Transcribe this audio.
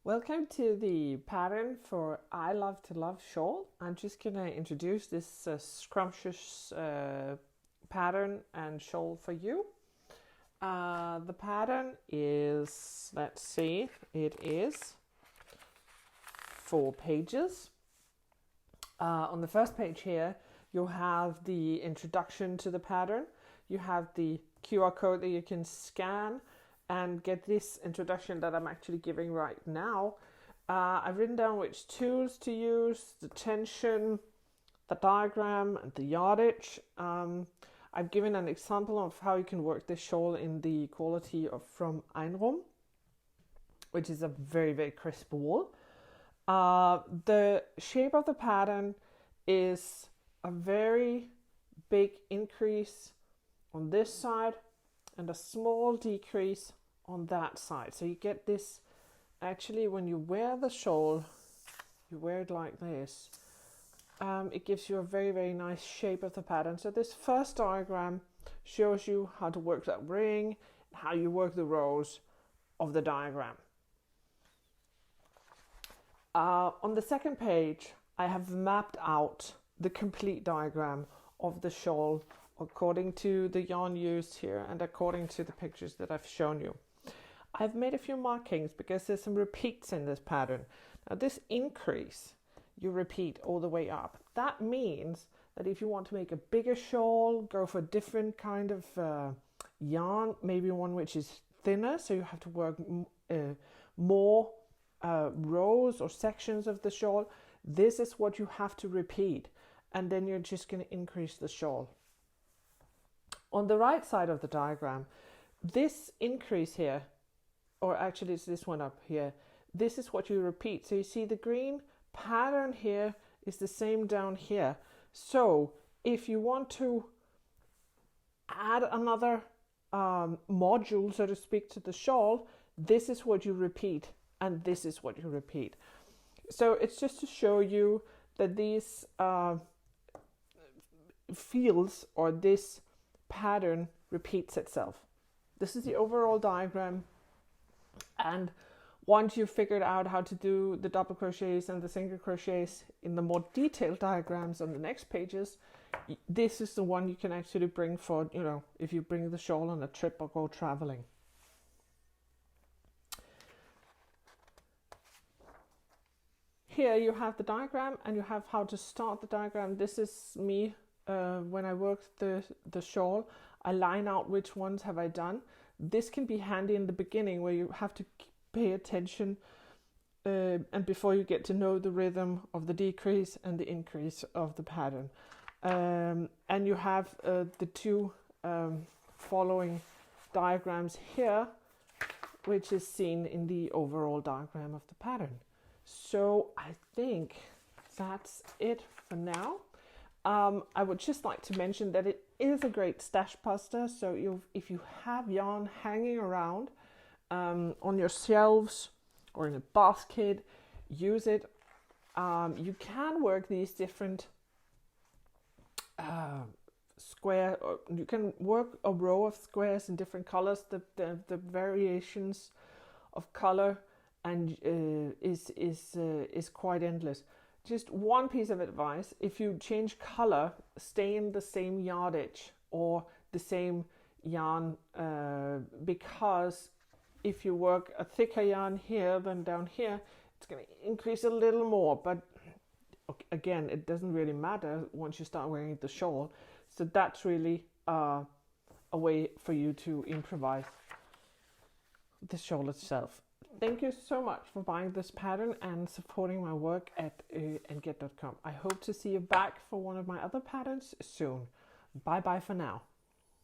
Welcome to the pattern for I Love to Love Shawl. I'm just going to introduce this scrumptious pattern and shawl for you. The pattern is, let's see, it is 4 pages. On the first page here, you'll have the introduction to the pattern. You have the QR code that you can scan and get this introduction that I'm actually giving right now. I've written down which tools to use, the tension, the diagram, and the yardage. I've given an example of how you can work this shawl in the quality of from Ann-Gerd, which is a very, very crisp wool. The shape of the pattern is a very big increase on this side and a small decrease on that side. So you get this, actually when you wear the shawl, you wear it like this, it gives you a very, very nice shape of the pattern. So this first diagram shows you how to work that ring, how you work the rows of the diagram. On the second page, I have mapped out the complete diagram of the shawl according to the yarn used here and according to the pictures that I've shown you. I've made a few markings because there's some repeats in this pattern. Now this increase, you repeat all the way up. That means that if you want to make a bigger shawl, go for a different kind of yarn, maybe one which is thinner, so you have to work more rows or sections of the shawl. This is what you have to repeat, and then you're just going to increase the shawl. On the right side of the diagram, this increase here, or actually it's this one up here, this is what you repeat. So you see the green pattern here is the same down here. So if you want to add another module, so to speak, to the shawl, this is what you repeat, and this is what you repeat. So it's just to show you that these fields or this pattern repeats itself. This is the overall diagram, and once you've figured out how to do the double crochets and the single crochets in the more detailed diagrams on the next pages, this is the one you can actually bring for, you know, if you bring the shawl on a trip or go traveling. Here you have the diagram and you have how to start the diagram. This is me when I work the shawl. I line out which ones have I done. This can be handy in the beginning where you have to pay attention and before you get to know the rhythm of the decrease and the increase of the pattern. And you have the two following diagrams here, which is seen in the overall diagram of the pattern. So I think that's it for now. I would just like to mention that it is a great stash buster. So if you have yarn hanging around on your shelves or in a basket, use it. You can work these different square, or you can work a row of squares in different colors. The variations of color and is quite endless. Just one piece of advice: if you change color, stay in the same yardage or the same yarn, because if you work a thicker yarn here than down here, it's going to increase a little more, but again, it doesn't really matter once you start wearing the shawl. So that's really a way for you to improvise the shawl itself. Thank you so much for buying this pattern and supporting my work at Ann-Gerd.com. I hope to see you back for one of my other patterns soon. Bye bye for now.